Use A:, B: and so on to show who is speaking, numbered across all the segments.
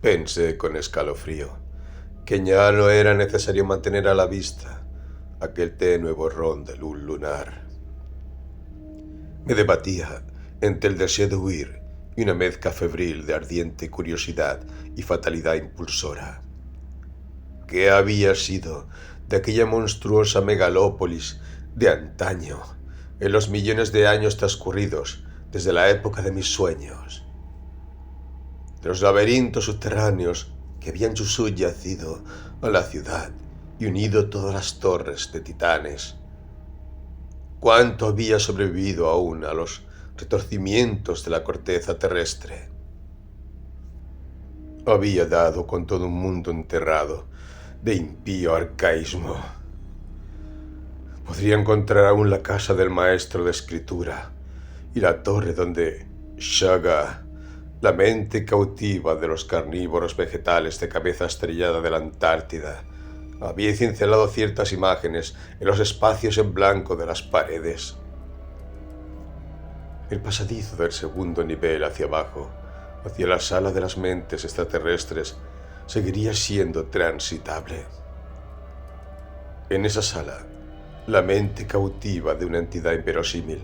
A: Pensé con escalofrío que ya no era necesario mantener a la vista aquel tenue borrón de luz lunar. Me debatía entre el deseo de huir y una mezcla febril de ardiente curiosidad y fatalidad impulsora. ¿Qué había sido de aquella monstruosa megalópolis de antaño en los millones de años transcurridos desde la época de mis sueños? De los laberintos subterráneos que habían subyacido a la ciudad y unido todas las torres de titanes. ¿Cuánto había sobrevivido aún a los retorcimientos de la corteza terrestre? Había dado con todo un mundo enterrado de impío arcaísmo. Podría encontrar aún la casa del maestro de escritura y la torre donde Shaga, la mente cautiva de los carnívoros vegetales de cabeza estrellada de la Antártida, había cincelado ciertas imágenes en los espacios en blanco de las paredes. El pasadizo del segundo nivel hacia abajo, hacia la sala de las mentes extraterrestres, seguiría siendo transitable. En esa sala, la mente cautiva de una entidad inverosímil,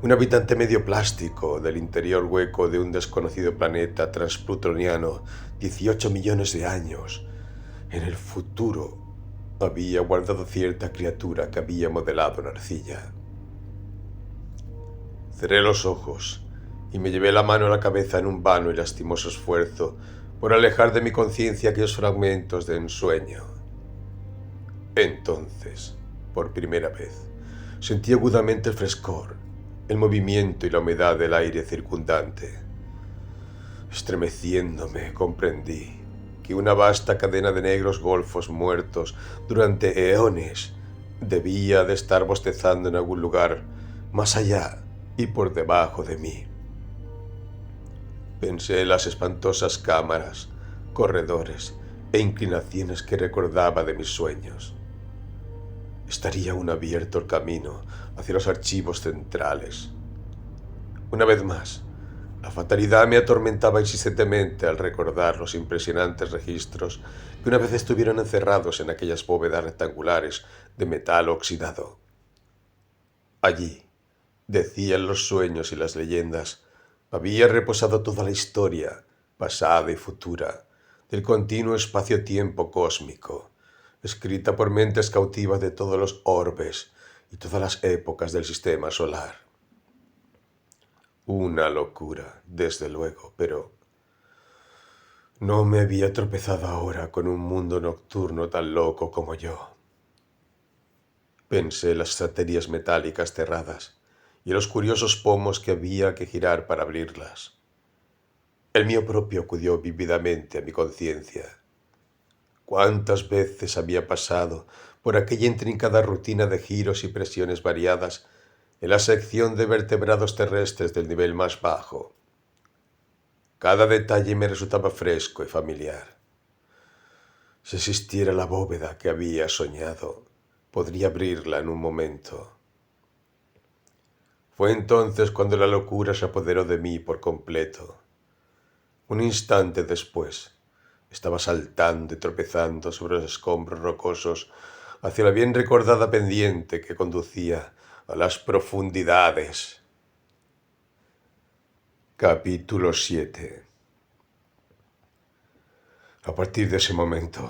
A: un habitante medio plástico del interior hueco de un desconocido planeta transplutoniano 18 millones de años en el futuro, había guardado cierta criatura que había modelado en arcilla. Cerré los ojos y me llevé la mano a la cabeza en un vano y lastimoso esfuerzo por alejar de mi conciencia aquellos fragmentos de ensueño. Entonces, por primera vez, sentí agudamente el frescor, el movimiento y la humedad del aire circundante. Estremeciéndome, comprendí que una vasta cadena de negros golfos muertos durante eones debía de estar bostezando en algún lugar más allá y por debajo de mí. Pensé en las espantosas cámaras, corredores e inclinaciones que recordaba de mis sueños. Estaría aún abierto el camino hacia los archivos centrales. Una vez más, la fatalidad me atormentaba insistentemente al recordar los impresionantes registros que una vez estuvieron encerrados en aquellas bóvedas rectangulares de metal oxidado. Allí, decían los sueños y las leyendas, había reposado toda la historia, pasada y futura, del continuo espacio-tiempo cósmico, escrita por mentes cautivas de todos los orbes y todas las épocas del sistema solar. Una locura, desde luego, pero no me había tropezado ahora con un mundo nocturno tan loco como yo. Pensé en las estanterías metálicas cerradas y en los curiosos pomos que había que girar para abrirlas. El mío propio acudió vívidamente a mi conciencia. ¿Cuántas veces había pasado por aquella intrincada rutina de giros y presiones variadas en la sección de vertebrados terrestres del nivel más bajo? Cada detalle me resultaba fresco y familiar. Si existiera la bóveda que había soñado, podría abrirla en un momento. Fue entonces cuando la locura se apoderó de mí por completo. Un instante después, estaba saltando y tropezando sobre los escombros rocosos hacia la bien recordada pendiente que conducía a las profundidades. Capítulo 7. A partir de ese momento,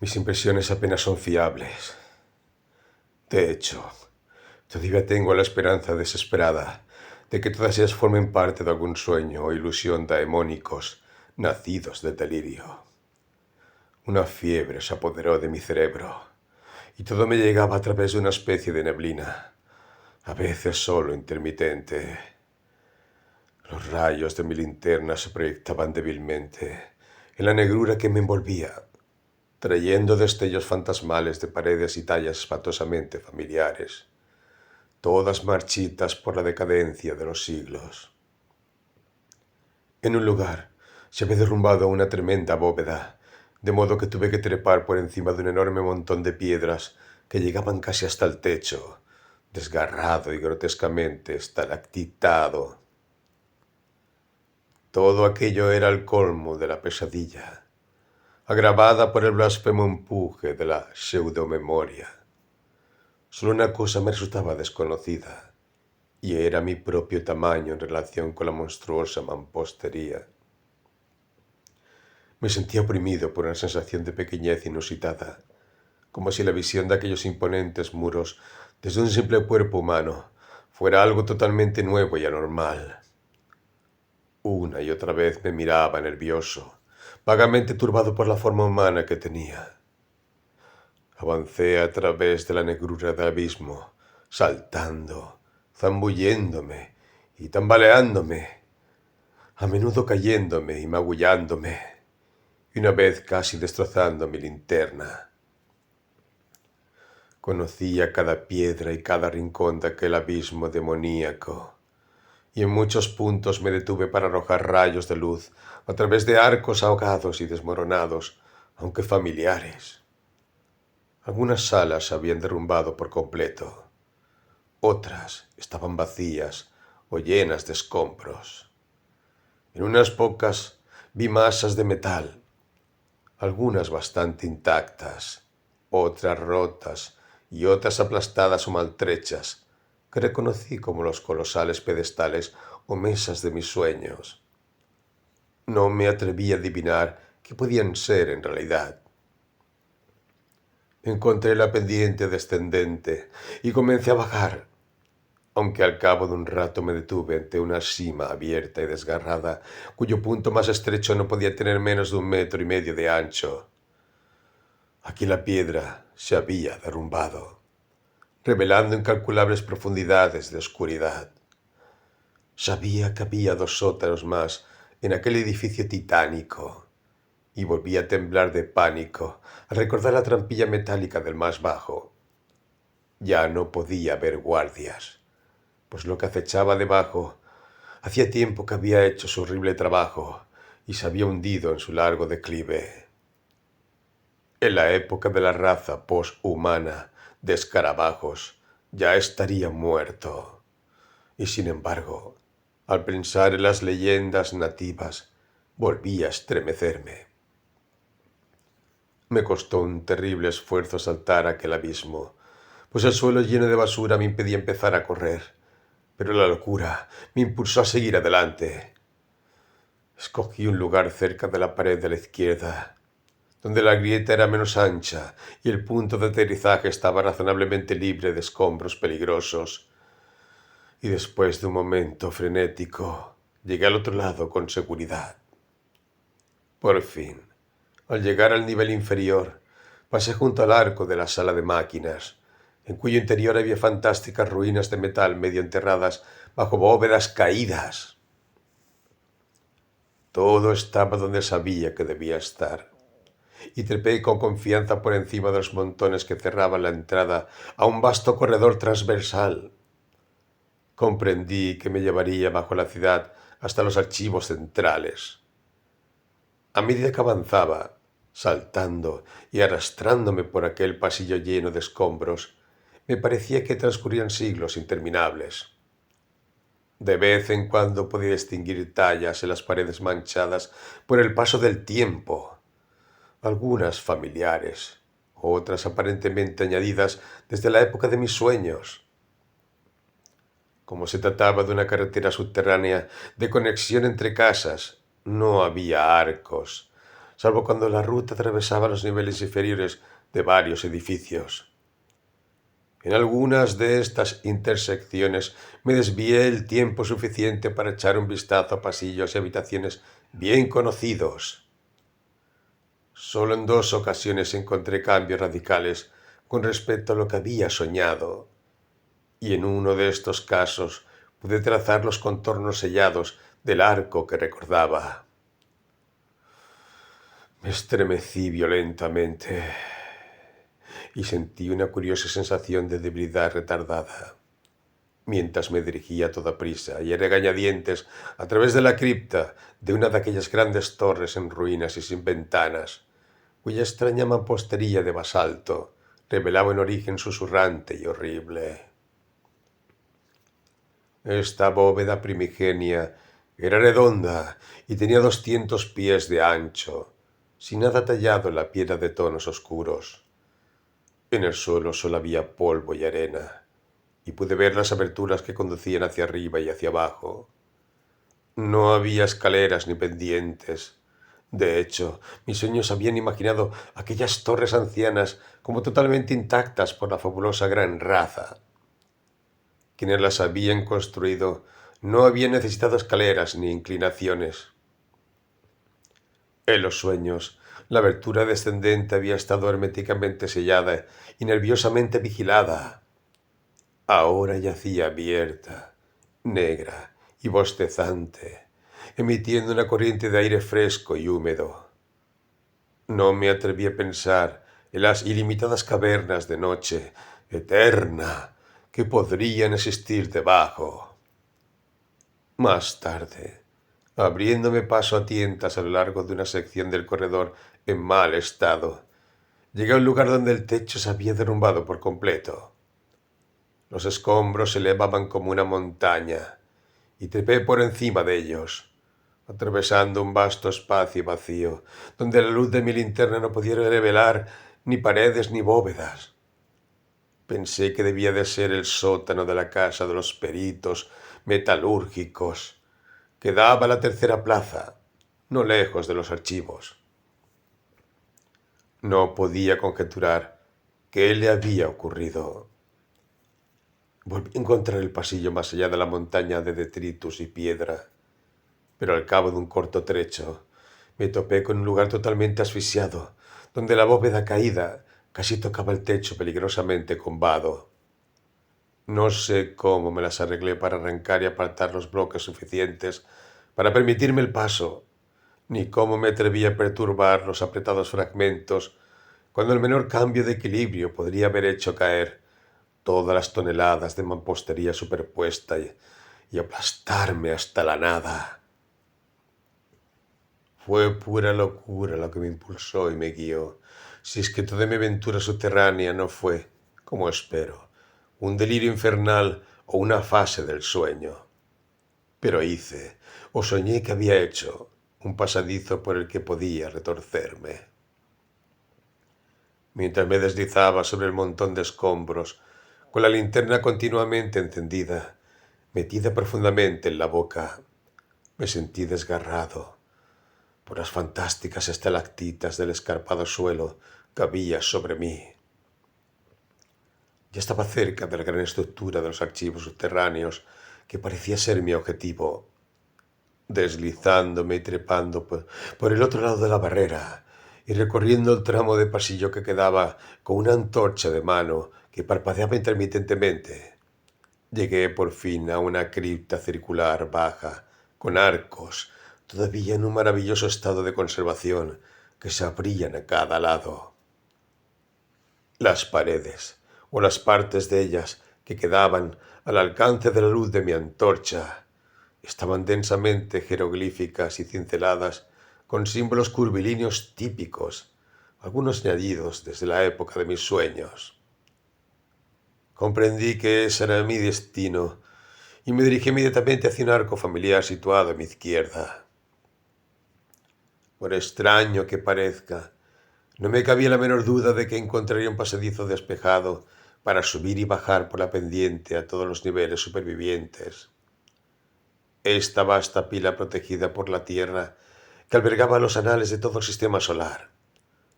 A: mis impresiones apenas son fiables. De hecho, todavía tengo la esperanza desesperada de que todas ellas formen parte de algún sueño o ilusión daemónicos nacidos del delirio. Una fiebre se apoderó de mi cerebro y todo me llegaba a través de una especie de neblina, a veces solo intermitente. Los rayos de mi linterna se proyectaban débilmente en la negrura que me envolvía, trayendo destellos fantasmales de paredes y tallas espantosamente familiares, todas marchitas por la decadencia de los siglos. En un lugar se había derrumbado una tremenda bóveda, de modo que tuve que trepar por encima de un enorme montón de piedras que llegaban casi hasta el techo, desgarrado y grotescamente estalactitado. Todo aquello era el colmo de la pesadilla, agravada por el blasfemo empuje de la pseudomemoria. Solo una cosa me resultaba desconocida, y era mi propio tamaño en relación con la monstruosa mampostería. Me sentía oprimido por una sensación de pequeñez inusitada, como si la visión de aquellos imponentes muros desde un simple cuerpo humano fuera algo totalmente nuevo y anormal. Una y otra vez me miraba nervioso, vagamente turbado por la forma humana que tenía. Avancé a través de la negrura del abismo, saltando, zambulléndome y tambaleándome, a menudo cayéndome y magullándome, y una vez casi destrozando mi linterna. Conocía cada piedra y cada rincón de aquel abismo demoníaco, y en muchos puntos me detuve para arrojar rayos de luz a través de arcos ahogados y desmoronados, aunque familiares. Algunas salas se habían derrumbado por completo, otras estaban vacías o llenas de escombros. En unas pocas vi masas de metal, algunas bastante intactas, otras rotas y otras aplastadas o maltrechas, que reconocí como los colosales pedestales o mesas de mis sueños. No me atreví a adivinar qué podían ser en realidad. Encontré la pendiente descendente y comencé a bajar, aunque al cabo de un rato me detuve ante una sima abierta y desgarrada, cuyo punto más estrecho no podía tener menos de 1,5 metros de ancho. Aquí la piedra se había derrumbado, revelando incalculables profundidades de oscuridad. Sabía que había 2 sótanos más en aquel edificio titánico, y volví a temblar de pánico al recordar la trampilla metálica del más bajo. Ya no podía ver guardias, pues lo que acechaba debajo hacía tiempo que había hecho su horrible trabajo y se había hundido en su largo declive. En la época de la raza poshumana de escarabajos ya estaría muerto, y sin embargo, al pensar en las leyendas nativas, volví a estremecerme. Me costó un terrible esfuerzo saltar aquel abismo, pues el suelo lleno de basura me impedía empezar a correr, pero la locura me impulsó a seguir adelante. Escogí un lugar cerca de la pared de la izquierda, donde la grieta era menos ancha y el punto de aterrizaje estaba razonablemente libre de escombros peligrosos. Y después de un momento frenético, llegué al otro lado con seguridad. Por fin, al llegar al nivel inferior, pasé junto al arco de la sala de máquinas, en cuyo interior había fantásticas ruinas de metal medio enterradas bajo bóvedas caídas. Todo estaba donde sabía que debía estar, y trepé con confianza por encima de los montones que cerraban la entrada a un vasto corredor transversal. Comprendí que me llevaría bajo la ciudad hasta los archivos centrales. A medida que avanzaba, saltando y arrastrándome por aquel pasillo lleno de escombros, me parecía que transcurrían siglos interminables. De vez en cuando podía distinguir tallas en las paredes manchadas por el paso del tiempo, algunas familiares, otras aparentemente añadidas desde la época de mis sueños. Como se trataba de una carretera subterránea de conexión entre casas, no había arcos, salvo cuando la ruta atravesaba los niveles inferiores de varios edificios. En algunas de estas intersecciones me desvié el tiempo suficiente para echar un vistazo a pasillos y habitaciones bien conocidos. Solo en 2 ocasiones encontré cambios radicales con respecto a lo que había soñado, y en uno de estos casos pude trazar los contornos sellados del arco que recordaba. Me estremecí violentamente y sentí una curiosa sensación de debilidad retardada, mientras me dirigía a toda prisa y a regañadientes a través de la cripta de una de aquellas grandes torres en ruinas y sin ventanas, cuya extraña mampostería de basalto revelaba un origen susurrante y horrible. Esta bóveda primigenia Era redonda y tenía 200 pies de ancho, sin nada tallado en la piedra de tonos oscuros. En el suelo solo había polvo y arena, y pude ver las aberturas que conducían hacia arriba y hacia abajo. No había escaleras ni pendientes. De hecho, mis sueños habían imaginado aquellas torres ancianas como totalmente intactas por la fabulosa gran raza. Quienes las habían construido no habían necesitado escaleras ni inclinaciones. En los sueños, la abertura descendente había estado herméticamente sellada y nerviosamente vigilada. Ahora yacía abierta, negra y bostezante, emitiendo una corriente de aire fresco y húmedo. No me atreví a pensar en las ilimitadas cavernas de noche eterna que podrían existir debajo. Más tarde, abriéndome paso a tientas a lo largo de una sección del corredor en mal estado, llegué a un lugar donde el techo se había derrumbado por completo. Los escombros se elevaban como una montaña, y trepé por encima de ellos, atravesando un vasto espacio vacío, donde la luz de mi linterna no podía revelar ni paredes ni bóvedas. Pensé que debía de ser el sótano de la casa de los peritos metalúrgicos, que daba a la tercera plaza, no lejos de los archivos. No podía conjeturar qué le había ocurrido. Volví a encontrar el pasillo más allá de la montaña de detritus y piedra, pero al cabo de un corto trecho me topé con un lugar totalmente asfixiado, donde la bóveda caída casi tocaba el techo peligrosamente combado. No sé cómo me las arreglé para arrancar y apartar los bloques suficientes para permitirme el paso, ni cómo me atreví a perturbar los apretados fragmentos cuando el menor cambio de equilibrio podría haber hecho caer todas las toneladas de mampostería superpuesta y aplastarme hasta la nada. Fue pura locura lo que me impulsó y me guió, si es que toda mi aventura subterránea no fue, como espero, un delirio infernal o una fase del sueño. Pero hice, o soñé que había hecho, un pasadizo por el que podía retorcerme. Mientras me deslizaba sobre el montón de escombros, con la linterna continuamente encendida, metida profundamente en la boca, me sentí desgarrado por las fantásticas estalactitas del escarpado suelo que había sobre mí. Ya estaba cerca de la gran estructura de los archivos subterráneos que parecía ser mi objetivo. Deslizándome y trepando por el otro lado de la barrera y recorriendo el tramo de pasillo que quedaba con una antorcha de mano que parpadeaba intermitentemente, llegué por fin a una cripta circular baja, con arcos, todavía en un maravilloso estado de conservación, que se abrían a cada lado. Las paredes, o las partes de ellas que quedaban al alcance de la luz de mi antorcha, estaban densamente jeroglíficas y cinceladas con símbolos curvilíneos típicos, algunos añadidos desde la época de mis sueños. Comprendí que ese era mi destino y me dirigí inmediatamente hacia un arco familiar situado a mi izquierda. Por extraño que parezca, no me cabía la menor duda de que encontraría un pasadizo despejado para subir y bajar por la pendiente a todos los niveles supervivientes. Esta vasta pila protegida por la Tierra, que albergaba los anales de todo el sistema solar,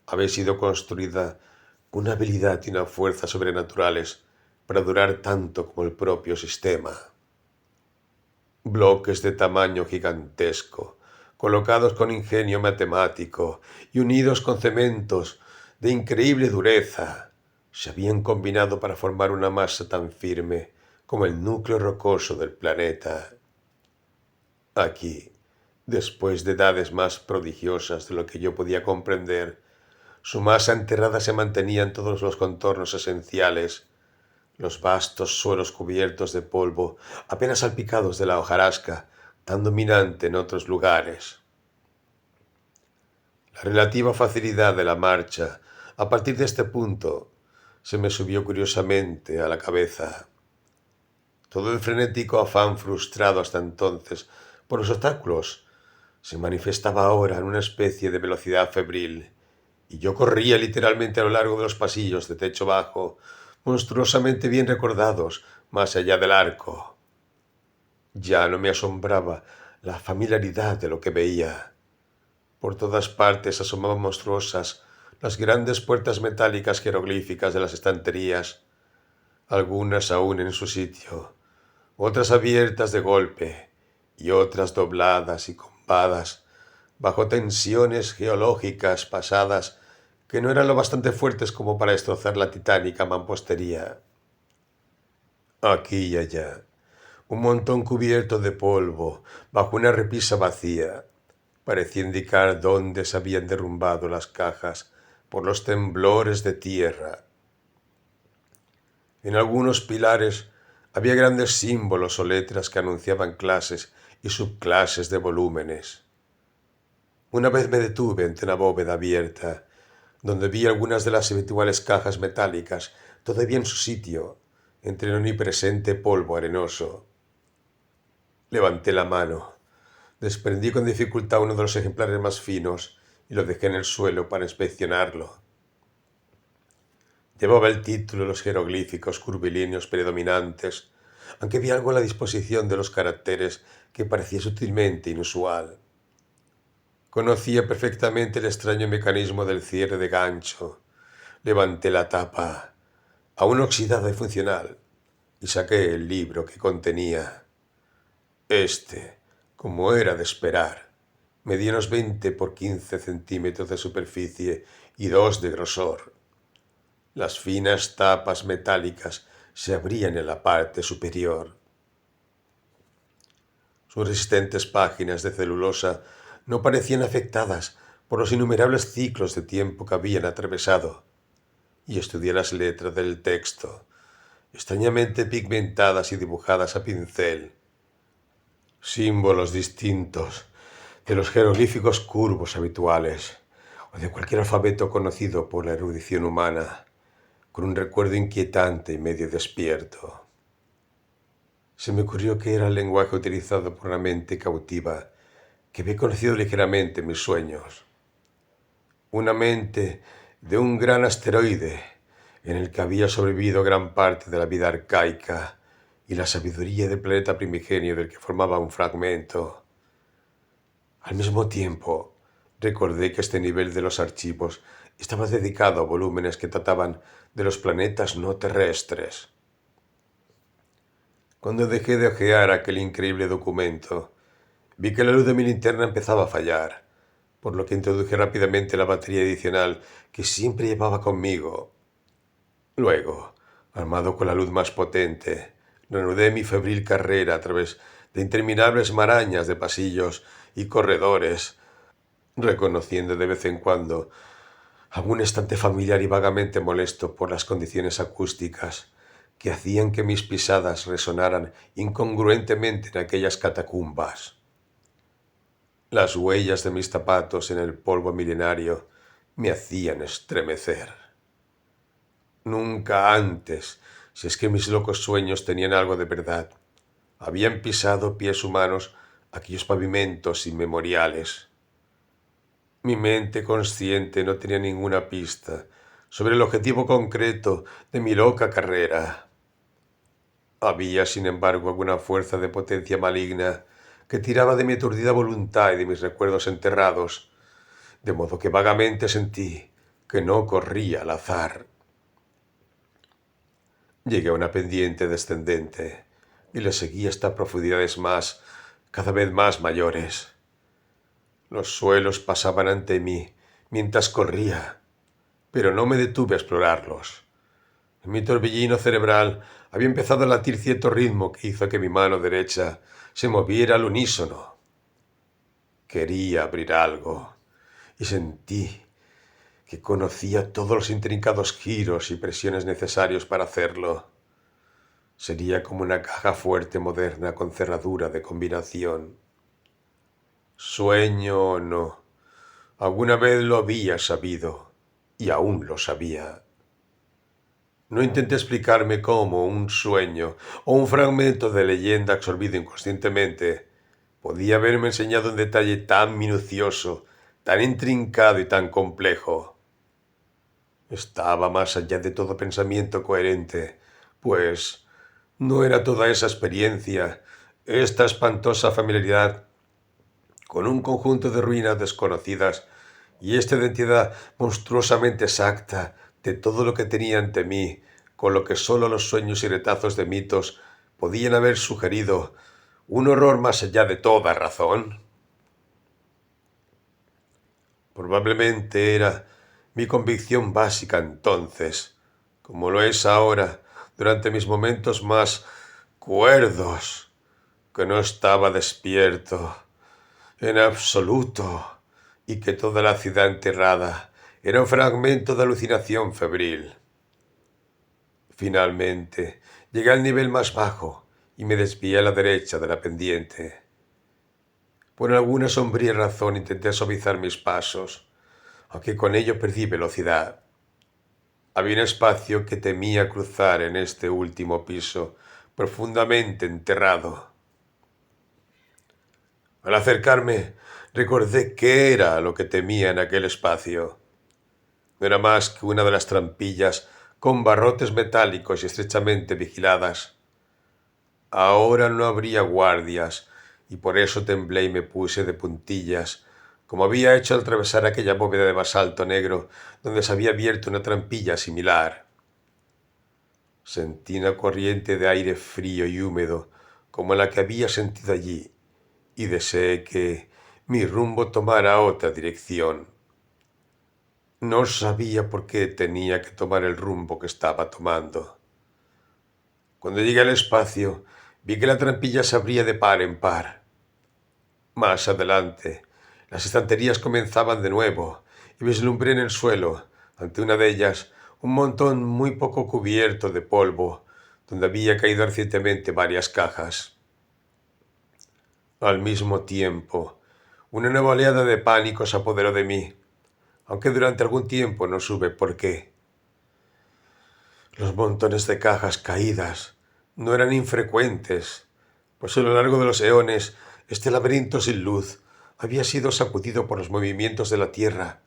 A: había sido construida con una habilidad y una fuerza sobrenaturales para durar tanto como el propio sistema. Bloques de tamaño gigantesco, colocados con ingenio matemático y unidos con cementos de increíble dureza, se habían combinado para formar una masa tan firme como el núcleo rocoso del planeta. Aquí, después de edades más prodigiosas de lo que yo podía comprender, su masa enterrada se mantenía en todos los contornos esenciales, los vastos suelos cubiertos de polvo, apenas salpicados de la hojarasca, tan dominante en otros lugares. La relativa facilidad de la marcha, a partir de este punto, se me subió curiosamente a la cabeza. Todo el frenético afán frustrado hasta entonces por los obstáculos, se manifestaba ahora en una especie de velocidad febril, y yo corría literalmente a lo largo de los pasillos de techo bajo, monstruosamente bien recordados, más allá del arco. Ya no me asombraba la familiaridad de lo que veía. Por todas partes asomaban monstruosas las grandes puertas metálicas jeroglíficas de las estanterías, algunas aún en su sitio, otras abiertas de golpe y otras dobladas y combadas bajo tensiones geológicas pasadas que no eran lo bastante fuertes como para destrozar la titánica mampostería. Aquí y allá, un montón cubierto de polvo bajo una repisa vacía parecía indicar dónde se habían derrumbado las cajas por los temblores de tierra. En algunos pilares había grandes símbolos o letras que anunciaban clases y subclases de volúmenes. Una vez me detuve ante una bóveda abierta, donde vi algunas de las habituales cajas metálicas todavía en su sitio, entre el omnipresente polvo arenoso. Levanté la mano, desprendí con dificultad uno de los ejemplares más finos y lo dejé en el suelo para inspeccionarlo. Llevaba el título y los jeroglíficos curvilíneos predominantes, aunque vi algo en la disposición de los caracteres que parecía sutilmente inusual. Conocía perfectamente el extraño mecanismo del cierre de gancho. Levanté la tapa, aún oxidada y funcional, y saqué el libro que contenía. Este, como era de esperar, medía unos 20 por 15 centímetros de superficie y 2 de grosor. Las finas tapas metálicas se abrían en la parte superior. Sus resistentes páginas de celulosa no parecían afectadas por los innumerables ciclos de tiempo que habían atravesado, y estudié las letras del texto, extrañamente pigmentadas y dibujadas a pincel. Símbolos distintos de los jeroglíficos curvos habituales, o de cualquier alfabeto conocido por la erudición humana, con un recuerdo inquietante y medio despierto. Se me ocurrió que era el lenguaje utilizado por una mente cautiva que había conocido ligeramente en mis sueños. Una mente de un gran asteroide en el que había sobrevivido gran parte de la vida arcaica y la sabiduría del planeta primigenio del que formaba un fragmento. Al mismo tiempo, recordé que este nivel de los archivos estaba dedicado a volúmenes que trataban de los planetas no terrestres. Cuando dejé de hojear aquel increíble documento, vi que la luz de mi linterna empezaba a fallar, por lo que introduje rápidamente la batería adicional que siempre llevaba conmigo. Luego, armado con la luz más potente, reanudé mi febril carrera a través de interminables marañas de pasillos y corredores, reconociendo de vez en cuando algún estante familiar y vagamente molesto por las condiciones acústicas que hacían que mis pisadas resonaran incongruentemente en aquellas catacumbas. Las huellas de mis zapatos en el polvo milenario me hacían estremecer. Nunca antes, si es que mis locos sueños tenían algo de verdad, habían pisado pies humanos aquellos pavimentos inmemoriales. Mi mente consciente no tenía ninguna pista sobre el objetivo concreto de mi loca carrera. Había, sin embargo, alguna fuerza de potencia maligna que tiraba de mi aturdida voluntad y de mis recuerdos enterrados, de modo que vagamente sentí que no corría al azar. Llegué a una pendiente descendente y le seguí hasta profundidades cada vez más mayores. Los suelos pasaban ante mí mientras corría, pero no me detuve a explorarlos. En mi torbellino cerebral había empezado a latir cierto ritmo que hizo que mi mano derecha se moviera al unísono. Quería abrir algo y sentí que conocía todos los intrincados giros y presiones necesarios para hacerlo. Sería como una caja fuerte moderna con cerradura de combinación. Sueño o no, alguna vez lo había sabido y aún lo sabía. No intenté explicarme cómo un sueño o un fragmento de leyenda absorbido inconscientemente podía haberme enseñado un detalle tan minucioso, tan intrincado y tan complejo. Estaba más allá de todo pensamiento coherente, pues no era toda esa experiencia, esta espantosa familiaridad con un conjunto de ruinas desconocidas y esta identidad monstruosamente exacta de todo lo que tenía ante mí, con lo que sólo los sueños y retazos de mitos podían haber sugerido, un horror más allá de toda razón. Probablemente era mi convicción básica entonces, como lo es ahora, durante mis momentos más cuerdos, que no estaba despierto en absoluto y que toda la ciudad enterrada era un fragmento de alucinación febril. Finalmente, llegué al nivel más bajo y me desvié a la derecha de la pendiente. Por alguna sombría razón intenté suavizar mis pasos, aunque con ello perdí velocidad. Había un espacio que temía cruzar en este último piso, profundamente enterrado. Al acercarme, recordé qué era lo que temía en aquel espacio. No era más que una de las trampillas con barrotes metálicos y estrechamente vigiladas. Ahora no habría guardias, y por eso temblé y me puse de puntillas, como había hecho al atravesar aquella bóveda de basalto negro donde se había abierto una trampilla similar. Sentí una corriente de aire frío y húmedo, como la que había sentido allí, y deseé que mi rumbo tomara otra dirección. No sabía por qué tenía que tomar el rumbo que estaba tomando. Cuando llegué al espacio, vi que la trampilla se abría de par en par. Más adelante, las estanterías comenzaban de nuevo y vislumbré en el suelo, ante una de ellas, un montón muy poco cubierto de polvo, donde había caído recientemente varias cajas. Al mismo tiempo, una nueva oleada de pánico se apoderó de mí, aunque durante algún tiempo no supe por qué. Los montones de cajas caídas no eran infrecuentes, pues a lo largo de los eones este laberinto sin luz había sido sacudido por los movimientos de la tierra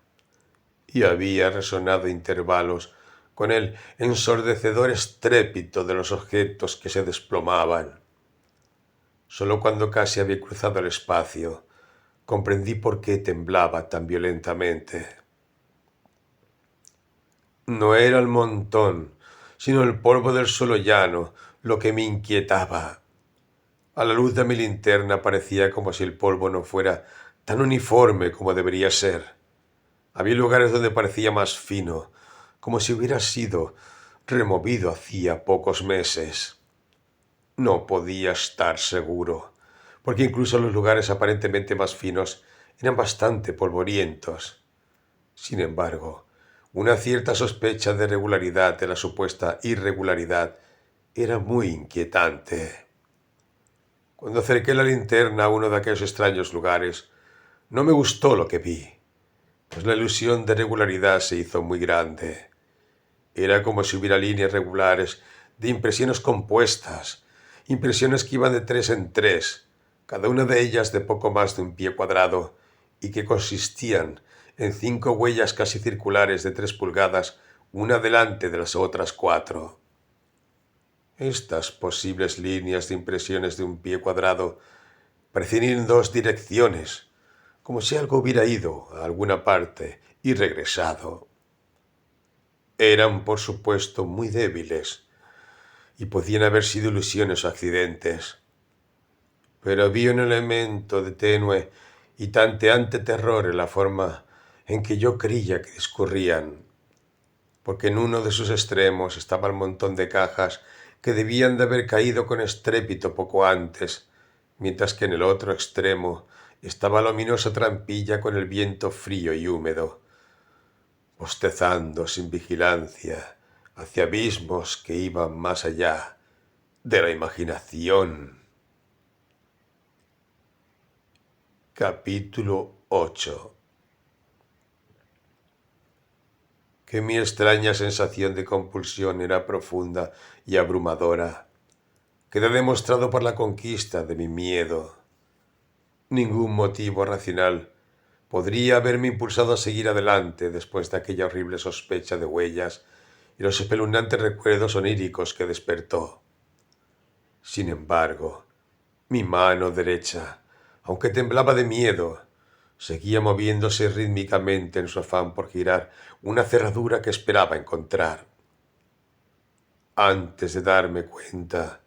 A: y había resonado a intervalos con el ensordecedor estrépito de los objetos que se desplomaban. Solo cuando casi había cruzado el espacio comprendí por qué temblaba tan violentamente. No era el montón, sino el polvo del suelo llano lo que me inquietaba. A la luz de mi linterna parecía como si el polvo no fuera tan uniforme como debería ser. Había lugares donde parecía más fino, como si hubiera sido removido hacía pocos meses. No podía estar seguro, porque incluso los lugares aparentemente más finos eran bastante polvorientos. Sin embargo, una cierta sospecha de regularidad de la supuesta irregularidad era muy inquietante. Cuando acerqué la linterna a uno de aquellos extraños lugares, no me gustó lo que vi, pues la ilusión de regularidad se hizo muy grande. Era como si hubiera líneas regulares de impresiones compuestas, impresiones que iban de 3 en 3, cada una de ellas de poco más de un pie cuadrado, y que consistían en 5 huellas casi circulares de 3 pulgadas, una delante de las otras 4. Estas posibles líneas de impresiones de un pie cuadrado parecían ir en 2 direcciones, como si algo hubiera ido a alguna parte y regresado. Eran, por supuesto, muy débiles y podían haber sido ilusiones o accidentes. Pero había un elemento de tenue y tanteante terror en la forma en que yo creía que discurrían, porque en uno de sus extremos estaba el montón de cajas que debían de haber caído con estrépito poco antes, mientras que en el otro extremo estaba la ominosa trampilla con el viento frío y húmedo, bostezando sin vigilancia hacia abismos que iban más allá de la imaginación. Capítulo 8. Que mi extraña sensación de compulsión era profunda y abrumadora. Queda demostrado por la conquista de mi miedo. Ningún motivo racional podría haberme impulsado a seguir adelante después de aquella horrible sospecha de huellas y los espeluznantes recuerdos oníricos que despertó. Sin embargo, mi mano derecha, aunque temblaba de miedo, seguía moviéndose rítmicamente en su afán por girar una cerradura que esperaba encontrar. Antes de darme cuenta,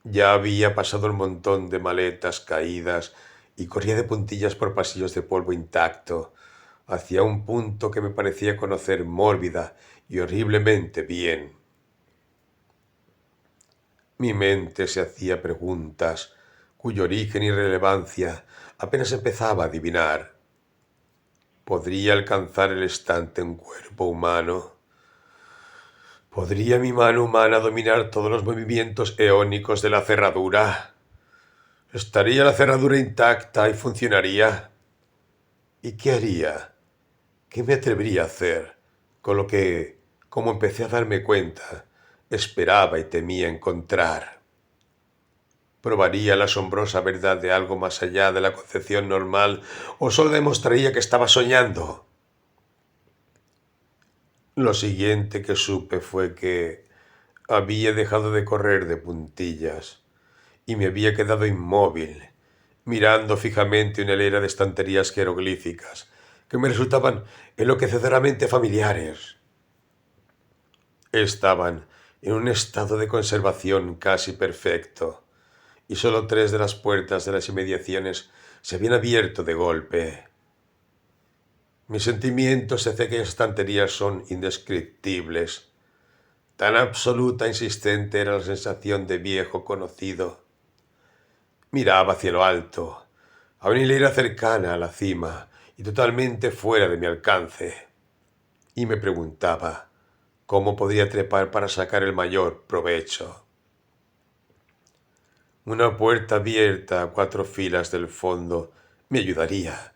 A: ya había pasado el montón de maletas caídas y corría de puntillas por pasillos de polvo intacto, hacia un punto que me parecía conocer mórbida y horriblemente bien. Mi mente se hacía preguntas cuyo origen y relevancia apenas empezaba a adivinar. ¿Podría alcanzar el estante un cuerpo humano? ¿Podría mi mano humana dominar todos los movimientos eónicos de la cerradura? ¿Estaría la cerradura intacta y funcionaría? ¿Y qué haría? ¿Qué me atrevería a hacer con lo que, como empecé a darme cuenta, esperaba y temía encontrar? ¿Probaría la asombrosa verdad de algo más allá de la concepción normal o solo demostraría que estaba soñando? Lo siguiente que supe fue que había dejado de correr de puntillas y me había quedado inmóvil, mirando fijamente una hilera de estanterías jeroglíficas que me resultaban enloqueceramente familiares. Estaban en un estado de conservación casi perfecto, y solo 3 de las puertas de las inmediaciones se habían abierto de golpe. Mis sentimientos hacia aquellas estanterías son indescriptibles. Tan absoluta e insistente era la sensación de viejo conocido. Miraba hacia lo alto, a una hilera cercana a la cima y totalmente fuera de mi alcance, y me preguntaba cómo podría trepar para sacar el mayor provecho. Una puerta abierta a 4 filas del fondo me ayudaría,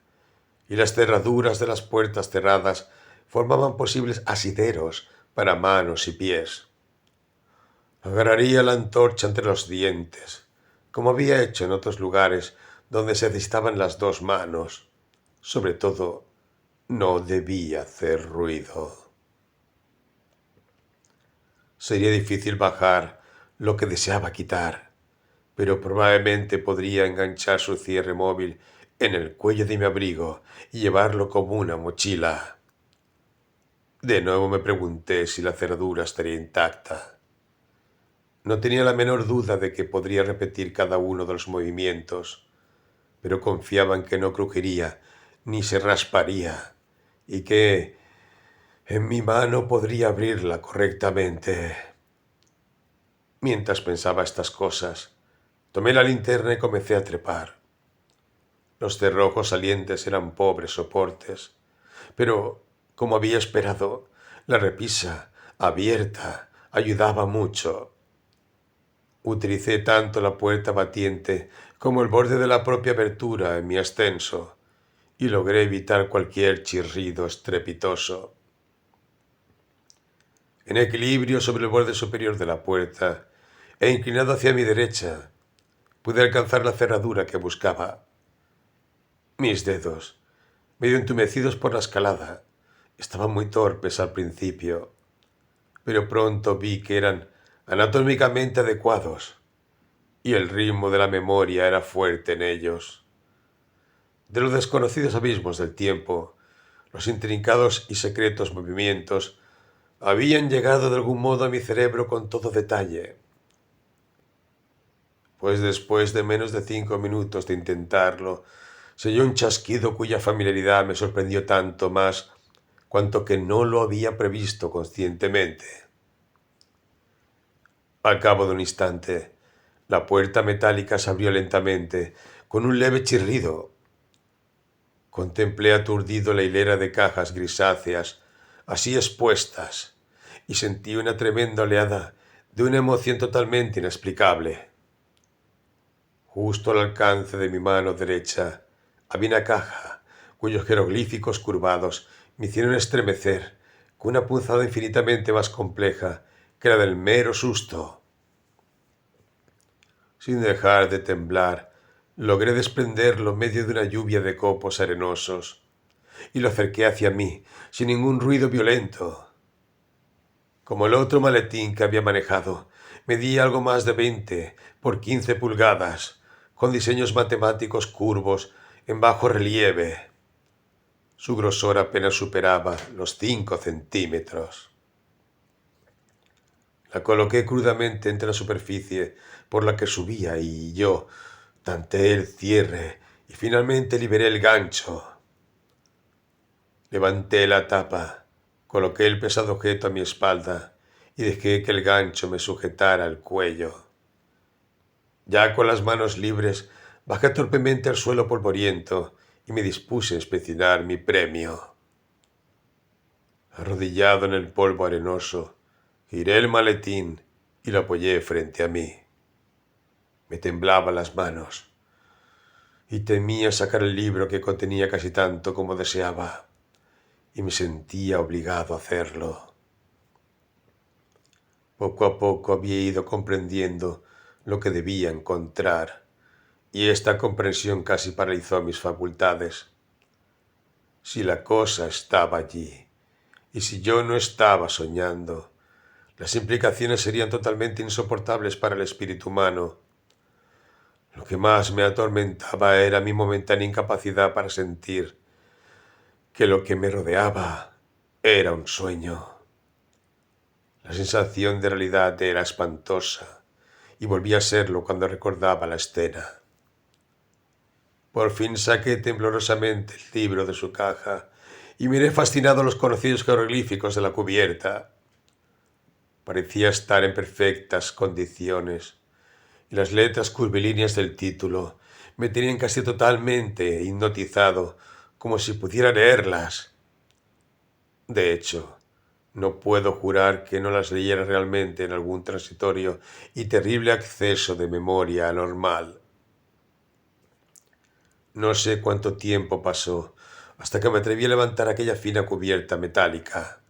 A: y las cerraduras de las puertas cerradas formaban posibles asideros para manos y pies. Agarraría la antorcha entre los dientes, como había hecho en otros lugares donde se necesitaban las 2 manos. Sobre todo, no debía hacer ruido. Sería difícil bajar lo que deseaba quitar, pero probablemente podría enganchar su cierre móvil en el cuello de mi abrigo y llevarlo como una mochila. De nuevo me pregunté si la cerradura estaría intacta. No tenía la menor duda de que podría repetir cada uno de los movimientos, pero confiaba en que no crujiría ni se rasparía y que en mi mano podría abrirla correctamente. Mientras pensaba estas cosas, tomé la linterna y comencé a trepar. Los cerrojos salientes eran pobres soportes, pero, como había esperado, la repisa abierta ayudaba mucho. Utilicé tanto la puerta batiente como el borde de la propia abertura en mi ascenso, y logré evitar cualquier chirrido estrepitoso. En equilibrio sobre el borde superior de la puerta, e inclinado hacia mi derecha, pude alcanzar la cerradura que buscaba. Mis dedos, medio entumecidos por la escalada, estaban muy torpes al principio, pero pronto vi que eran anatómicamente adecuados, y el ritmo de la memoria era fuerte en ellos. De los desconocidos abismos del tiempo, los intrincados y secretos movimientos habían llegado de algún modo a mi cerebro con todo detalle. Pues después de menos de 5 minutos de intentarlo, se oyó un chasquido cuya familiaridad me sorprendió tanto más cuanto que no lo había previsto conscientemente. Al cabo de un instante, la puerta metálica se abrió lentamente, con un leve chirrido. Contemplé aturdido la hilera de cajas grisáceas, así expuestas, y sentí una tremenda oleada de una emoción totalmente inexplicable. Justo al alcance de mi mano derecha había una caja cuyos jeroglíficos curvados me hicieron estremecer con una punzada infinitamente más compleja que la del mero susto. Sin dejar de temblar, Logré desprenderlo en medio de una lluvia de copos arenosos y lo acerqué hacia mí sin ningún ruido violento. Como el otro maletín que había manejado, medía algo más de 20 por 15 pulgadas, con diseños matemáticos curvos en bajo relieve. Su grosor apenas superaba los 5 centímetros. La coloqué crudamente entre la superficie por la que subía y yo tanteé el cierre y finalmente liberé el gancho. Levanté la tapa, coloqué el pesado objeto a mi espalda y dejé que el gancho me sujetara el cuello. Ya con las manos libres, bajé torpemente al suelo polvoriento y me dispuse a inspeccionar mi premio. Arrodillado en el polvo arenoso, giré el maletín y lo apoyé frente a mí. Me temblaban las manos y temía sacar el libro que contenía casi tanto como deseaba, y me sentía obligado a hacerlo. Poco a poco había ido comprendiendo lo que debía encontrar, y esta comprensión casi paralizó mis facultades. Si la cosa estaba allí, y si yo no estaba soñando, las implicaciones serían totalmente insoportables para el espíritu humano. Lo que más me atormentaba era mi momentánea incapacidad para sentir que lo que me rodeaba era un sueño. La sensación de realidad era espantosa, y volvía a serlo cuando recordaba la escena. Por fin saqué temblorosamente el libro de su caja y miré fascinado los conocidos jeroglíficos de la cubierta. Parecía estar en perfectas condiciones, y las letras curvilíneas del título me tenían casi totalmente hipnotizado, como si pudiera leerlas. De hecho, no puedo jurar que no las leyera realmente en algún transitorio y terrible acceso de memoria anormal. No sé cuánto tiempo pasó hasta que me atreví a levantar aquella fina cubierta metálica.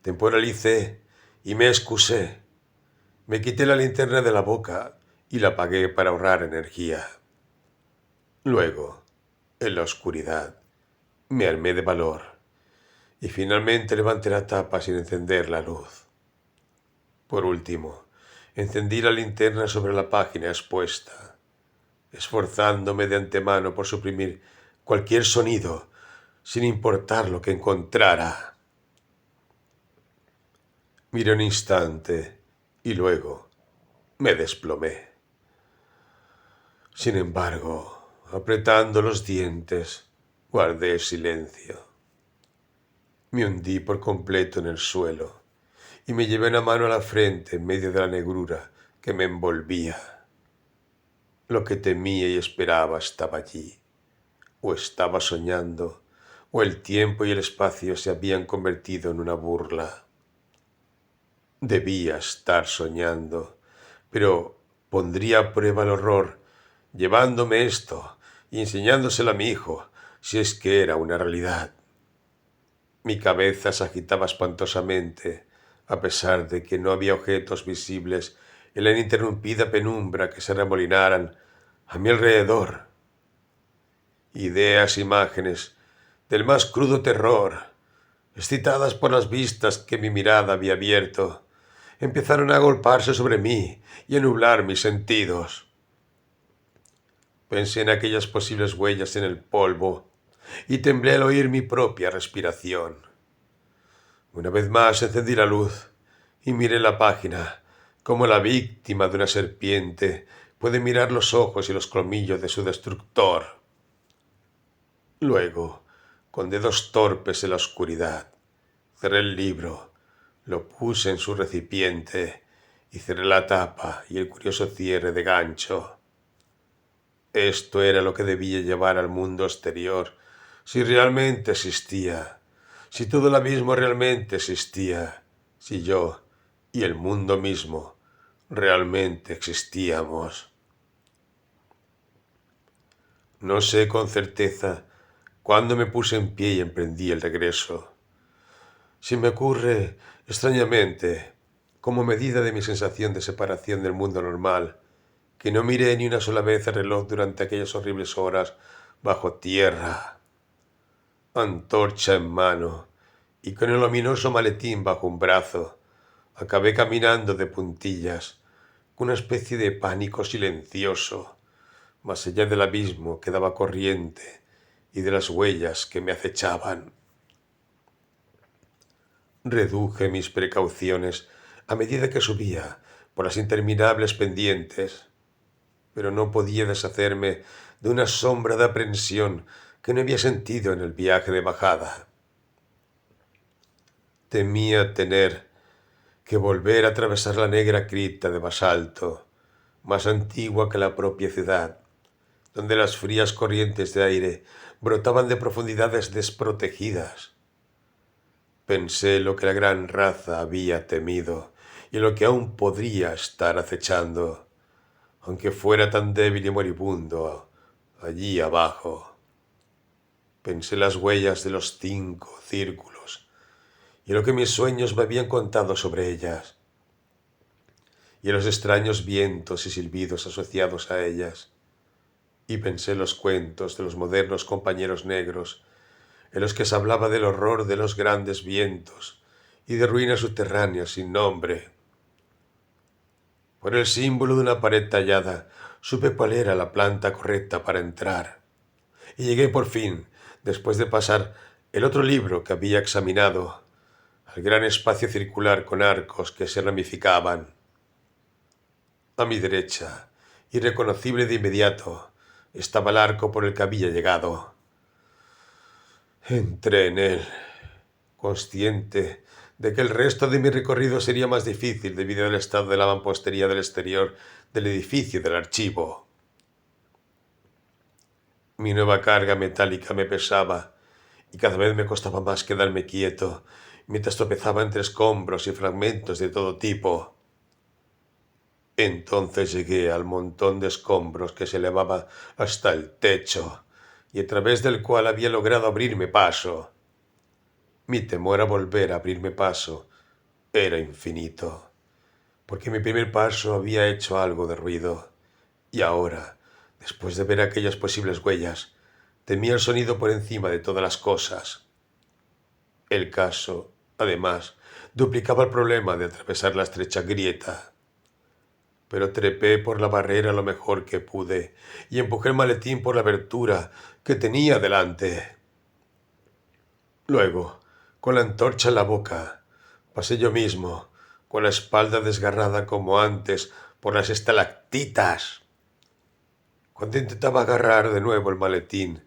A: Temporalicé y me excusé. Me quité la linterna de la boca y la apagué para ahorrar energía. Luego, en la oscuridad, me armé de valor y finalmente levanté la tapa sin encender la luz. Por último, encendí la linterna sobre la página expuesta, esforzándome de antemano por suprimir cualquier sonido, sin importar lo que encontrara. Miré un instante y luego me desplomé. Sin embargo, apretando los dientes, guardé silencio. Me hundí por completo en el suelo y me llevé una mano a la frente en medio de la negrura que me envolvía. Lo que temía y esperaba estaba allí. O estaba soñando, o el tiempo y el espacio se habían convertido en una burla. Debía estar soñando, pero pondría a prueba el horror llevándome esto y enseñándoselo a mi hijo, si es que era una realidad. Mi cabeza se agitaba espantosamente, a pesar de que no había objetos visibles en la ininterrumpida penumbra que se remolinaran a mi alrededor. Ideas, imágenes del más crudo terror, excitadas por las vistas que mi mirada había abierto, empezaron a agolparse sobre mí y a nublar mis sentidos. Pensé en aquellas posibles huellas en el polvo y temblé al oír mi propia respiración. Una vez más encendí la luz y miré la página, como la víctima de una serpiente puede mirar los ojos y los colmillos de su destructor. Luego, con dedos torpes en la oscuridad, cerré el libro, lo puse en su recipiente y cerré la tapa y el curioso cierre de gancho. Esto era lo que debía llevar al mundo exterior, si realmente existía, si todo el abismo realmente existía, si yo y el mundo mismo realmente existíamos. No sé con certeza cuándo me puse en pie y emprendí el regreso. Se me ocurre, extrañamente, como medida de mi sensación de separación del mundo normal, que no miré ni una sola vez el reloj durante aquellas horribles horas bajo tierra, antorcha en mano y con el ominoso maletín bajo un brazo. Acabé caminando de puntillas, con una especie de pánico silencioso, más allá del abismo que daba corriente y de las huellas que me acechaban. Reduje mis precauciones a medida que subía por las interminables pendientes, pero no podía deshacerme de una sombra de aprensión que no había sentido en el viaje de bajada. Temía tener que volver a atravesar la negra cripta de basalto, más antigua que la propia ciudad, donde las frías corrientes de aire brotaban de profundidades desprotegidas. Pensé lo que la gran raza había temido y lo que aún podría estar acechando, aunque fuera tan débil y moribundo allí abajo. Pensé las huellas de los 5 círculos y lo que mis sueños me habían contado sobre ellas, y los extraños vientos y silbidos asociados a ellas. Y pensé los cuentos de los modernos compañeros negros, en los que se hablaba del horror de los grandes vientos y de ruinas subterráneas sin nombre. Por el símbolo de una pared tallada, supe cuál era la planta correcta para entrar. Y llegué por fin, después de pasar el otro libro que había examinado, al gran espacio circular con arcos que se ramificaban. A mi derecha, irreconocible de inmediato, estaba el arco por el que había llegado. Entré en él, consciente de que el resto de mi recorrido sería más difícil debido al estado de la mampostería del exterior del edificio del archivo. Mi nueva carga metálica me pesaba y cada vez me costaba más quedarme quieto mientras tropezaba entre escombros y fragmentos de todo tipo. Entonces llegué al montón de escombros que se elevaba hasta el techo y a través del cual había logrado abrirme paso. Mi temor a volver a abrirme paso era infinito, porque mi primer paso había hecho algo de ruido, y ahora, después de ver aquellas posibles huellas, temía el sonido por encima de todas las cosas. El caso, además, duplicaba el problema de atravesar la estrecha grieta. Pero trepé por la barrera lo mejor que pude y empujé el maletín por la abertura que tenía delante. Luego, con la antorcha en la boca, pasé yo mismo, con la espalda desgarrada como antes por las estalactitas. Cuando intentaba agarrar de nuevo el maletín,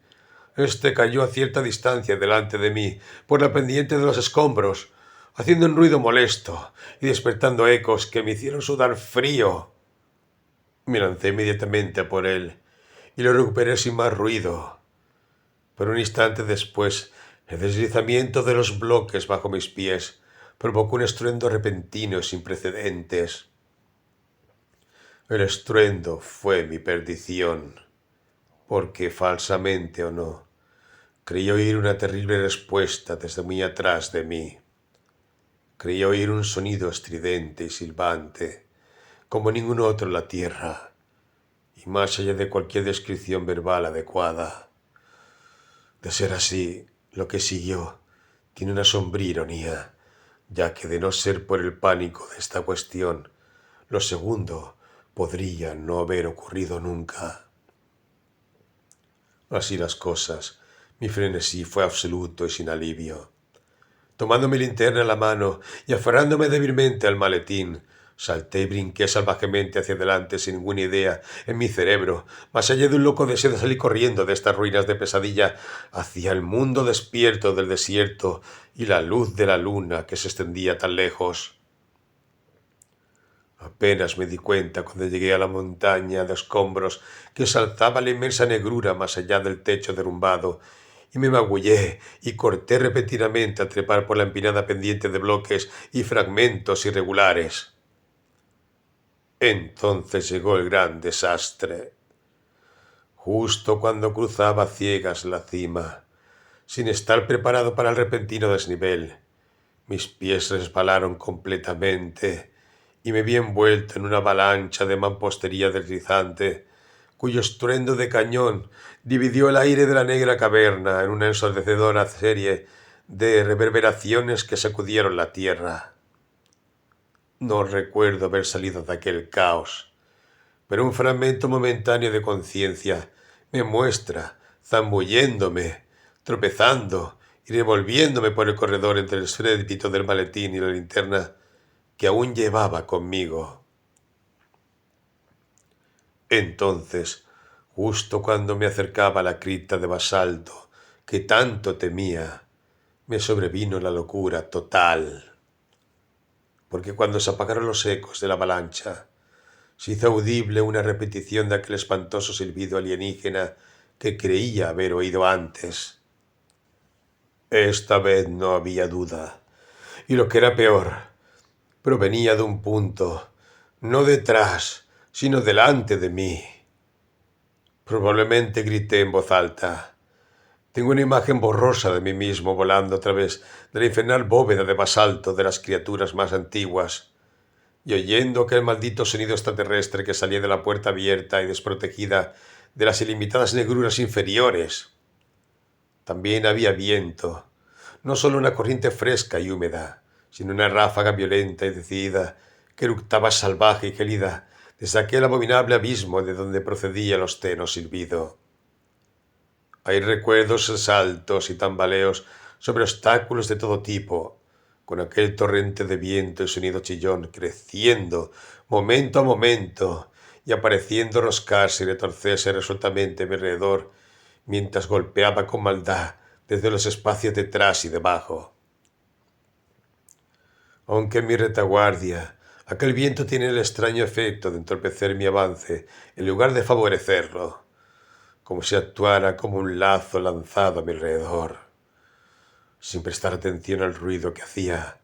A: este cayó a cierta distancia delante de mí, por la pendiente de los escombros, haciendo un ruido molesto y despertando ecos que me hicieron sudar frío. Me lancé inmediatamente a por él y lo recuperé sin más ruido. Pero un instante después, el deslizamiento de los bloques bajo mis pies provocó un estruendo repentino y sin precedentes. El estruendo fue mi perdición, porque, falsamente o no, creí oír una terrible respuesta desde muy atrás de mí. Creí oír un sonido estridente y silbante, como ningún otro en la tierra, y más allá de cualquier descripción verbal adecuada. De ser así, lo que siguió tiene una sombría ironía, ya que de no ser por el pánico de esta cuestión, lo segundo podría no haber ocurrido nunca. Así las cosas, mi frenesí fue absoluto y sin alivio. Tomando mi linterna en la mano y aferrándome débilmente al maletín, salté y brinqué salvajemente hacia adelante sin ninguna idea en mi cerebro, más allá de un loco deseo de salir corriendo de estas ruinas de pesadilla hacia el mundo despierto del desierto y la luz de la luna que se extendía tan lejos. Apenas me di cuenta cuando llegué a la montaña de escombros que se alzaba la inmensa negrura más allá del techo derrumbado, y me magullé y corté repentinamente a trepar por la empinada pendiente de bloques y fragmentos irregulares. Entonces llegó el gran desastre. Justo cuando cruzaba a ciegas la cima, sin estar preparado para el repentino desnivel, mis pies resbalaron completamente y me vi envuelto en una avalancha de mampostería deslizante, cuyo estruendo de cañón dividió el aire de la negra caverna en una ensordecedora serie de reverberaciones que sacudieron la tierra. No recuerdo haber salido de aquel caos, pero un fragmento momentáneo de conciencia me muestra zambulléndome, tropezando y revolviéndome por el corredor entre el estrépito del maletín y la linterna que aún llevaba conmigo. Entonces, justo cuando me acercaba a la cripta de basalto que tanto temía, me sobrevino la locura total. Porque cuando se apagaron los ecos de la avalancha, se hizo audible una repetición de aquel espantoso silbido alienígena que creía haber oído antes. Esta vez no había duda, y lo que era peor, provenía de un punto, no detrás, sino delante de mí. Probablemente grité en voz alta. Tengo una imagen borrosa de mí mismo volando a través de la infernal bóveda de basalto de las criaturas más antiguas, y oyendo aquel maldito sonido extraterrestre que salía de la puerta abierta y desprotegida de las ilimitadas negruras inferiores. También había viento, no solo una corriente fresca y húmeda, sino una ráfaga violenta y decidida que eructaba salvaje y gélida desde aquel abominable abismo de donde procedía el obsceno silbido. Hay recuerdos de saltos y tambaleos sobre obstáculos de todo tipo, con aquel torrente de viento y sonido chillón creciendo momento a momento y apareciendo roscarse y retorcerse resueltamente a mi alrededor mientras golpeaba con maldad desde los espacios detrás y debajo. Aunque en mi retaguardia aquel viento tiene el extraño efecto de entorpecer mi avance en lugar de favorecerlo, como si actuara como un lazo lanzado a mi alrededor. Sin prestar atención al ruido que hacía,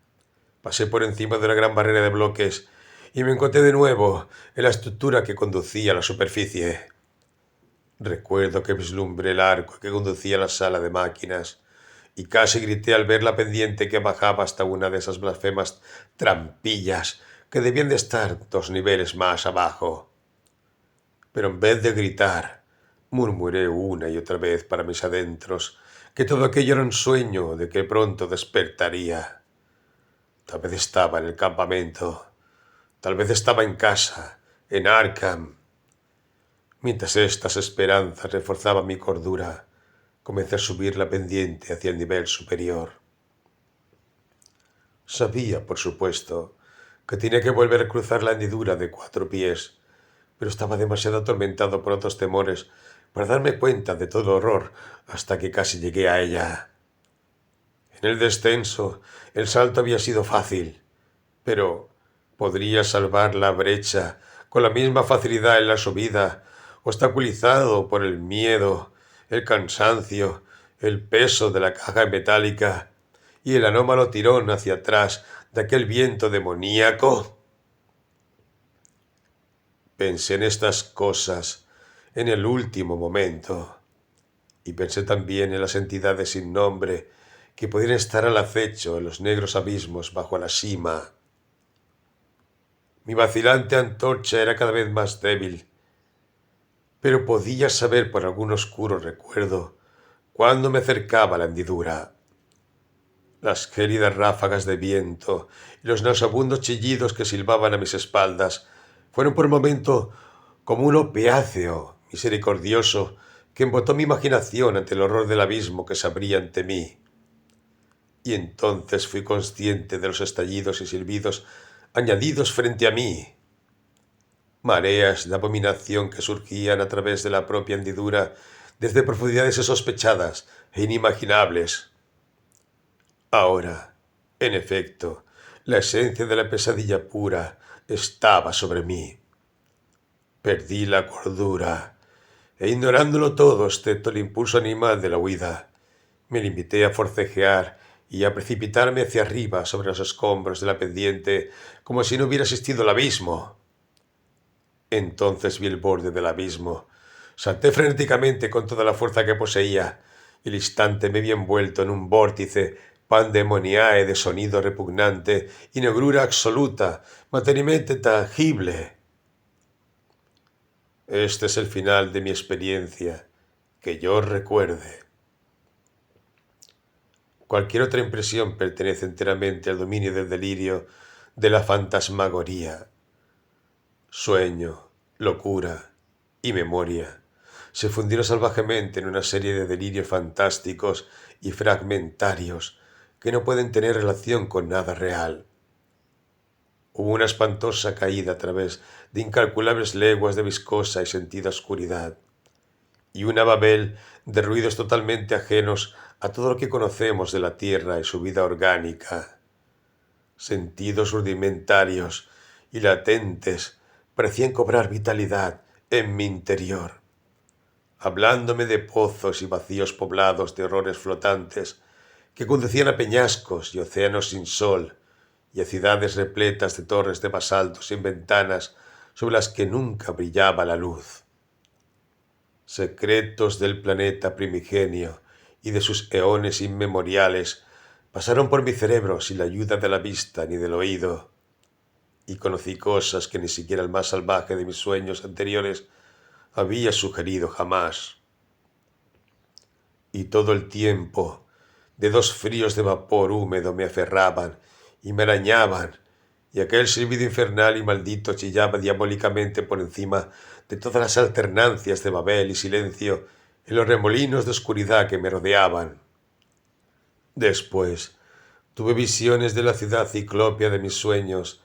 A: pasé por encima de la gran barrera de bloques y me encontré de nuevo en la estructura que conducía a la superficie. Recuerdo que vislumbré el arco que conducía a la sala de máquinas y casi grité al ver la pendiente que bajaba hasta una de esas blasfemas trampillas que debían de estar 2 niveles más abajo. Pero en vez de gritar, murmuré una y otra vez para mis adentros que todo aquello era un sueño de que pronto despertaría. Tal vez estaba en el campamento, tal vez estaba en casa, en Arkham. Mientras estas esperanzas reforzaban mi cordura, comencé a subir la pendiente hacia el nivel superior. Sabía, por supuesto, que tenía que volver a cruzar la hendidura de 4 pies, pero estaba demasiado atormentado por otros temores para darme cuenta de todo horror hasta que casi llegué a ella. En el descenso, el salto había sido fácil, pero podría salvar la brecha con la misma facilidad en la subida, obstaculizado por el miedo, el cansancio, el peso de la caja metálica y el anómalo tirón hacia atrás de aquel viento demoníaco. Pensé en estas cosas en el último momento, y pensé también en las entidades sin nombre que podían estar al acecho en los negros abismos bajo la sima. Mi vacilante antorcha era cada vez más débil, pero podía saber por algún oscuro recuerdo cuándo me acercaba a la hendidura. Las gélidas ráfagas de viento y los nauseabundos chillidos que silbaban a mis espaldas fueron por un momento como un opiáceo misericordioso que embotó mi imaginación ante el horror del abismo que se abría ante mí. Y entonces fui consciente de los estallidos y silbidos añadidos frente a mí. Mareas de abominación que surgían a través de la propia hendidura desde profundidades insospechadas e inimaginables. Ahora, en efecto, la esencia de la pesadilla pura estaba sobre mí. Perdí la cordura, e ignorándolo todo excepto el impulso animal de la huida, me limité a forcejear y a precipitarme hacia arriba sobre los escombros de la pendiente como si no hubiera existido el abismo. Entonces vi el borde del abismo. Salté frenéticamente con toda la fuerza que poseía y al instante me vi envuelto en un vórtice pandemoniae de sonido repugnante y negrura absoluta, materialmente tangible. Este es el final de mi experiencia, que yo recuerde. Cualquier otra impresión pertenece enteramente al dominio del delirio, de la fantasmagoría. Sueño, locura y memoria se fundieron salvajemente en una serie de delirios fantásticos y fragmentarios que no pueden tener relación con nada real. Hubo una espantosa caída a través de incalculables leguas de viscosa y sentida oscuridad, y una Babel de ruidos totalmente ajenos a todo lo que conocemos de la tierra y su vida orgánica. Sentidos rudimentarios y latentes parecían cobrar vitalidad en mi interior, hablándome de pozos y vacíos poblados de horrores flotantes que conducían a peñascos y océanos sin sol, y a ciudades repletas de torres de basalto sin ventanas sobre las que nunca brillaba la luz. Secretos del planeta primigenio y de sus eones inmemoriales pasaron por mi cerebro sin la ayuda de la vista ni del oído, y conocí cosas que ni siquiera el más salvaje de mis sueños anteriores había sugerido jamás. Y todo el tiempo, dedos fríos de vapor húmedo me aferraban y me arañaban, y aquel silbido infernal y maldito chillaba diabólicamente por encima de todas las alternancias de Babel y silencio en los remolinos de oscuridad que me rodeaban. Después tuve visiones de la ciudad ciclópea de mis sueños,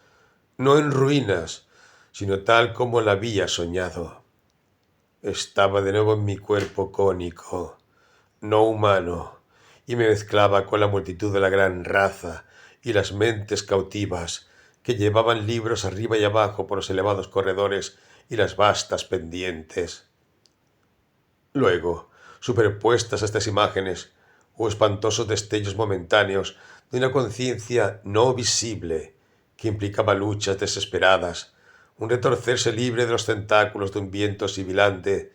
A: no en ruinas, sino tal como la había soñado. Estaba de nuevo en mi cuerpo cónico, no humano, y me mezclaba con la multitud de la gran raza y las mentes cautivas que llevaban libros arriba y abajo por los elevados corredores y las vastas pendientes. Luego, superpuestas a estas imágenes, hubo espantosos destellos momentáneos de una conciencia no visible que implicaba luchas desesperadas, un retorcerse libre de los tentáculos de un viento sibilante,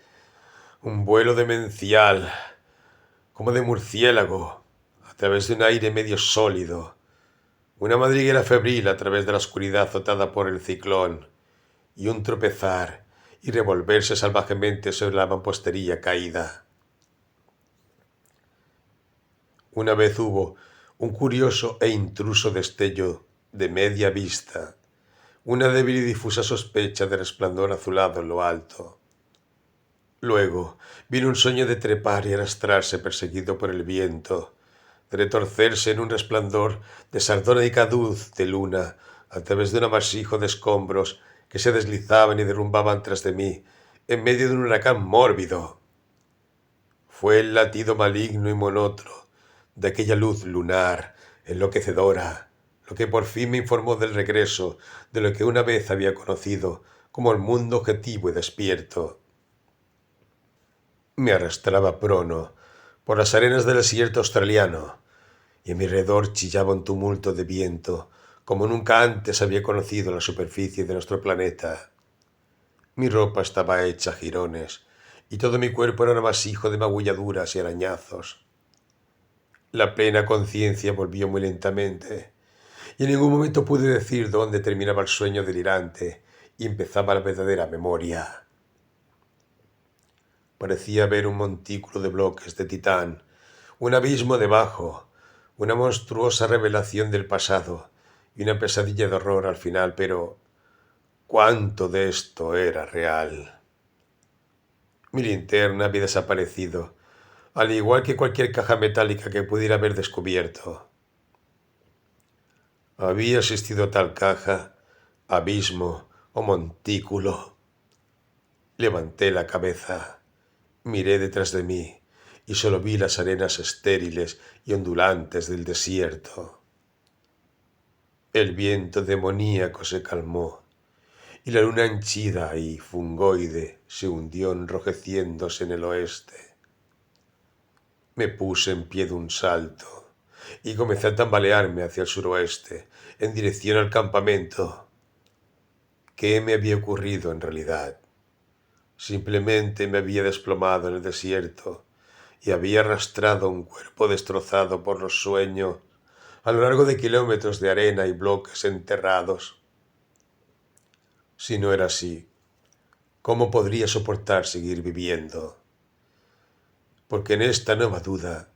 A: un vuelo demencial, como de murciélago, a través de un aire medio sólido, una madriguera febril a través de la oscuridad azotada por el ciclón, y un tropezar y revolverse salvajemente sobre la mampostería caída. Una vez hubo un curioso e intruso destello de media vista, una débil y difusa sospecha de resplandor azulado en lo alto. Luego vino un sueño de trepar y arrastrarse perseguido por el viento, de retorcerse en un resplandor de sardónica luz de luna a través de un amasijo de escombros que se deslizaban y derrumbaban tras de mí en medio de un huracán mórbido. Fue el latido maligno y monótono de aquella luz lunar enloquecedora lo que por fin me informó del regreso de lo que una vez había conocido como el mundo objetivo y despierto. Me arrastraba prono por las arenas del desierto australiano, y a mi alrededor chillaba un tumulto de viento como nunca antes había conocido la superficie de nuestro planeta. Mi ropa estaba hecha a jirones, y todo mi cuerpo era un amasijo de magulladuras y arañazos. La plena conciencia volvió muy lentamente, y en ningún momento pude decir dónde terminaba el sueño delirante y empezaba la verdadera memoria. Parecía ver un montículo de bloques de titán, un abismo debajo, una monstruosa revelación del pasado y una pesadilla de horror al final, pero ¿cuánto de esto era real? Mi linterna había desaparecido, al igual que cualquier caja metálica que pudiera haber descubierto. ¿Había existido tal caja, abismo o montículo? Levanté la cabeza, miré detrás de mí y solo vi las arenas estériles y ondulantes del desierto. El viento demoníaco se calmó y la luna henchida y fungoide se hundió enrojeciéndose en el oeste. Me puse en pie de un salto y comencé a tambalearme hacia el suroeste, en dirección al campamento. ¿Qué me había ocurrido en realidad? Simplemente me había desplomado en el desierto y había arrastrado un cuerpo destrozado por los sueños a lo largo de kilómetros de arena y bloques enterrados. Si no era así, ¿cómo podría soportar seguir viviendo? Porque en esta nueva duda,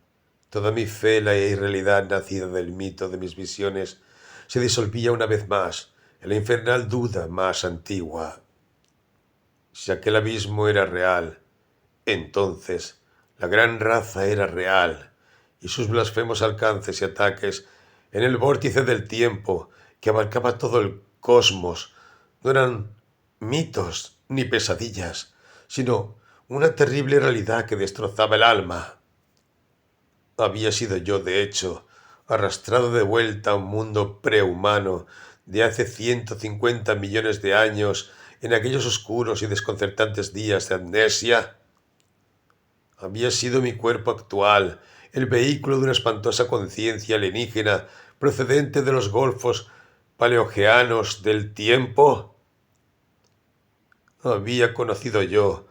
A: toda mi fe en la irrealidad nacida del mito de mis visiones se disolvía una vez más en la infernal duda más antigua. Si aquel abismo era real, entonces la gran raza era real, y sus blasfemos alcances y ataques en el vórtice del tiempo que abarcaba todo el cosmos no eran mitos ni pesadillas, sino una terrible realidad que destrozaba el alma. Había sido yo, de hecho, arrastrado de vuelta a un mundo prehumano de hace 150 millones de años en aquellos oscuros y desconcertantes días de amnesia. Había sido mi cuerpo actual el vehículo de una espantosa conciencia alienígena procedente de los golfos paleogeanos del tiempo. Había conocido yo,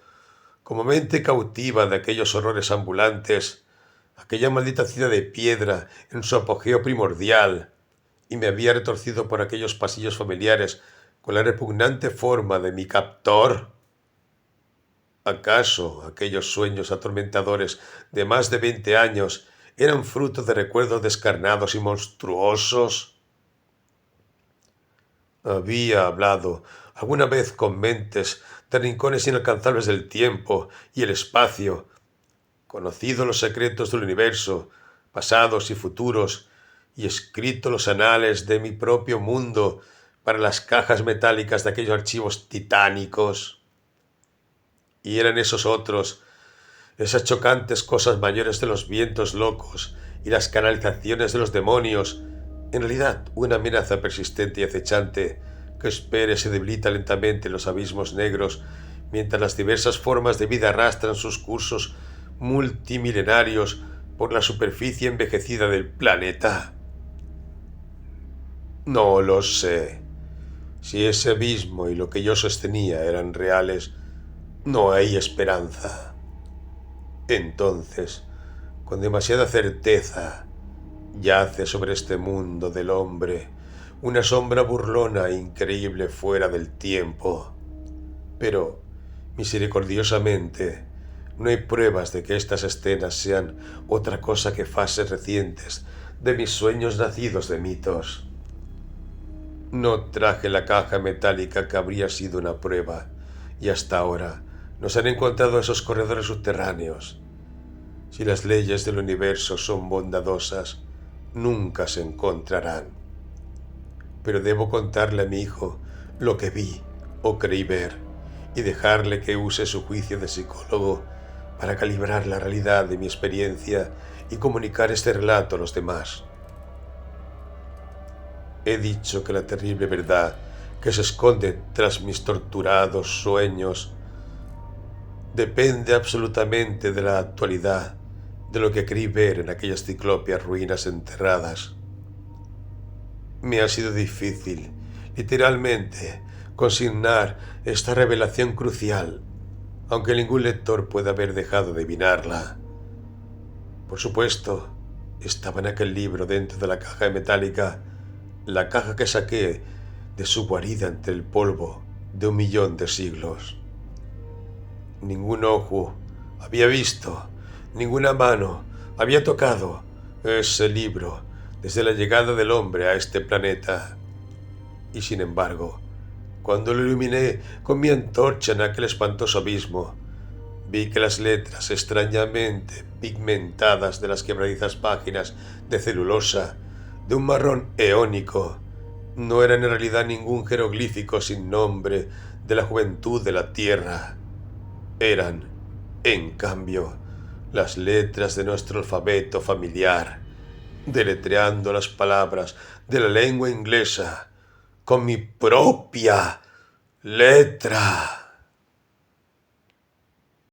A: como mente cautiva de aquellos horrores ambulantes, aquella maldita ciudad de piedra en su apogeo primordial, y me había retorcido por aquellos pasillos familiares con la repugnante forma de mi captor. ¿Acaso aquellos sueños atormentadores de más de 20 años eran fruto de recuerdos descarnados y monstruosos? Había hablado alguna vez con mentes de rincones inalcanzables del tiempo y el espacio, conocido los secretos del universo, pasados y futuros, y escrito los anales de mi propio mundo para las cajas metálicas de aquellos archivos titánicos. Y eran esos otros, esas chocantes cosas mayores de los vientos locos y las canalizaciones de los demonios, en realidad una amenaza persistente y acechante que espera y se debilita lentamente en los abismos negros mientras las diversas formas de vida arrastran sus cursos multimilenarios por la superficie envejecida del planeta. No lo sé. Si ese abismo y lo que yo sostenía eran reales, no hay esperanza. Entonces, con demasiada certeza, yace sobre este mundo del hombre una sombra burlona e increíble fuera del tiempo. Pero, misericordiosamente, no hay pruebas de que estas escenas sean otra cosa que fases recientes de mis sueños nacidos de mitos. No traje la caja metálica que habría sido una prueba, y hasta ahora no se han encontrado esos corredores subterráneos. Si las leyes del universo son bondadosas, nunca se encontrarán. Pero debo contarle a mi hijo lo que vi o creí ver y dejarle que use su juicio de psicólogo para calibrar la realidad de mi experiencia y comunicar este relato a los demás. He dicho que la terrible verdad que se esconde tras mis torturados sueños depende absolutamente de la actualidad, de lo que creí ver en aquellas ciclópeas ruinas enterradas. Me ha sido difícil, literalmente, consignar esta revelación crucial, aunque ningún lector pueda haber dejado de adivinarla. Por supuesto, estaba en aquel libro dentro de la caja metálica, la caja que saqué de su guarida entre el polvo de 1.000.000 de siglos. Ningún ojo había visto, ninguna mano había tocado ese libro desde la llegada del hombre a este planeta. Y sin embargo, cuando lo iluminé con mi antorcha en aquel espantoso abismo, vi que las letras extrañamente pigmentadas de las quebradizas páginas de celulosa de un marrón eónico no eran en realidad ningún jeroglífico sin nombre de la juventud de la Tierra. Eran, en cambio, las letras de nuestro alfabeto familiar, deletreando las palabras de la lengua inglesa con mi propia letra.